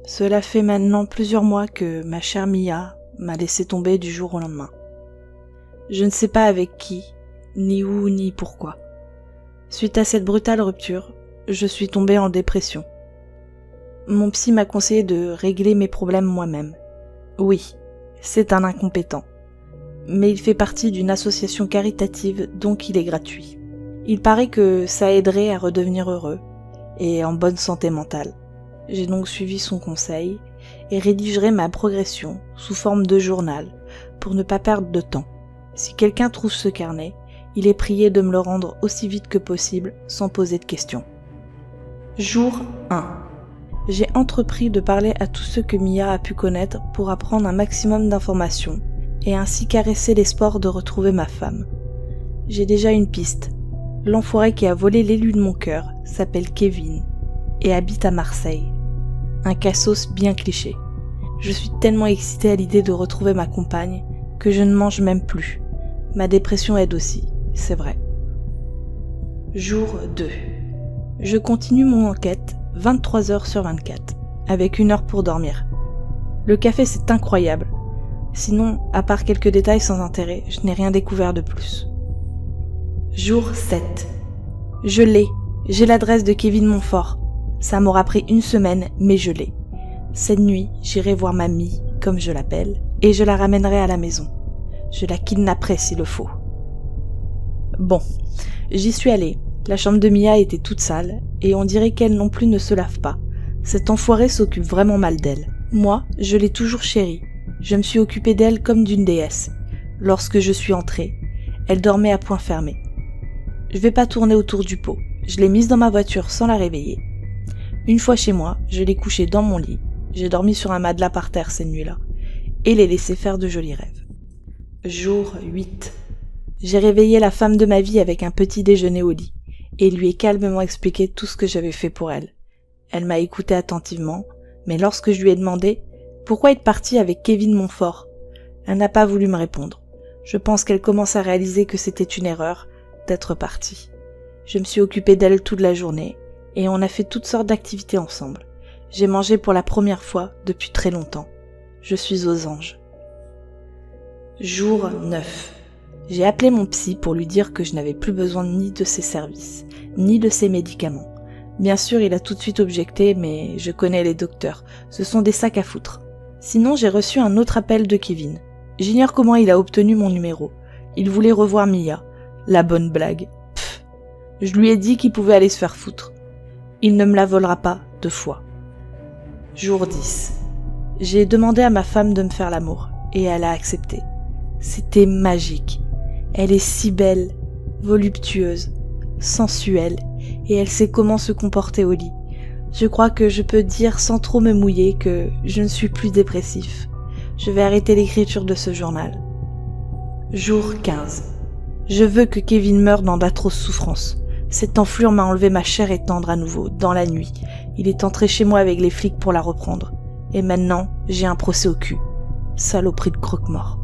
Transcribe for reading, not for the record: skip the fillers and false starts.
Cela fait maintenant plusieurs mois que ma chère Mia m'a laissé tomber du jour au lendemain. Je ne sais pas avec qui, ni où, ni pourquoi. Suite à cette brutale rupture, je suis tombée en dépression. Mon psy m'a conseillé de régler mes problèmes moi-même. Oui, c'est un incompétent. Mais il fait partie d'une association caritative, donc il est gratuit. Il paraît que ça aiderait à redevenir heureux et en bonne santé mentale. J'ai donc suivi son conseil et rédigerai ma progression sous forme de journal pour ne pas perdre de temps. Si quelqu'un trouve ce carnet, il est prié de me le rendre aussi vite que possible sans poser de questions. Jour 1. J'ai entrepris de parler à tous ceux que Mia a pu connaître pour apprendre un maximum d'informations et ainsi caresser l'espoir de retrouver ma femme. J'ai déjà une piste. L'enfoiré qui a volé l'élu de mon cœur s'appelle Kevin et habite à Marseille. Un cassos bien cliché. Je suis tellement excitée à l'idée de retrouver ma compagne que je ne mange même plus. Ma dépression aide aussi, c'est vrai. Jour 2. Je continue mon enquête 23 heures sur 24, avec 1 heure pour dormir. Le café c'est incroyable. Sinon, à part quelques détails sans intérêt, je n'ai rien découvert de plus. Jour 7. Je l'ai. J'ai l'adresse de Kevin Montfort. Ça m'aura pris 1 semaine, mais je l'ai. Cette nuit, j'irai voir mamie, comme je l'appelle, et je la ramènerai à la maison. Je la kidnapperai s'il le faut. Bon, j'y suis allée. La chambre de Mia était toute sale, et on dirait qu'elle non plus ne se lave pas. Cet enfoiré s'occupe vraiment mal d'elle. Moi, je l'ai toujours chérie. Je me suis occupée d'elle comme d'une déesse. Lorsque je suis entrée, elle dormait à poing fermé. Je vais pas tourner autour du pot. Je l'ai mise dans ma voiture sans la réveiller. Une fois chez moi, je l'ai couchée dans mon lit. J'ai dormi sur un matelas par terre cette nuit-là. Et l'ai laissé faire de jolis rêves. Jour 8. J'ai réveillé la femme de ma vie avec un petit déjeuner au lit. Et lui ai calmement expliqué tout ce que j'avais fait pour elle. Elle m'a écouté attentivement, mais lorsque je lui ai demandé « Pourquoi être partie avec Kevin Montfort ?», elle n'a pas voulu me répondre. Je pense qu'elle commence à réaliser que c'était une erreur d'être partie. Je me suis occupée d'elle toute la journée, et on a fait toutes sortes d'activités ensemble. J'ai mangé pour la première fois depuis très longtemps. Je suis aux anges. Jour 9. J'ai appelé mon psy pour lui dire que je n'avais plus besoin ni de ses services, ni de ses médicaments. Bien sûr, il a tout de suite objecté, mais je connais les docteurs. Ce sont des sacs à foutre. Sinon, j'ai reçu un autre appel de Kevin. J'ignore comment il a obtenu mon numéro. Il voulait revoir Mia. La bonne blague. Pff. Je lui ai dit qu'il pouvait aller se faire foutre. Il ne me la volera pas 2 fois. Jour 10. J'ai demandé à ma femme de me faire l'amour, et elle a accepté. C'était magique. Elle est si belle, voluptueuse, sensuelle, et elle sait comment se comporter au lit. Je crois que je peux dire sans trop me mouiller que je ne suis plus dépressif. Je vais arrêter l'écriture de ce journal. Jour 15. Je veux que Kevin meure dans d'atroces souffrances. Cette enflure m'a enlevé ma chair et tendre à nouveau, dans la nuit. Il est entré chez moi avec les flics pour la reprendre. Et maintenant, j'ai un procès au cul. Saloperie de croque-mort.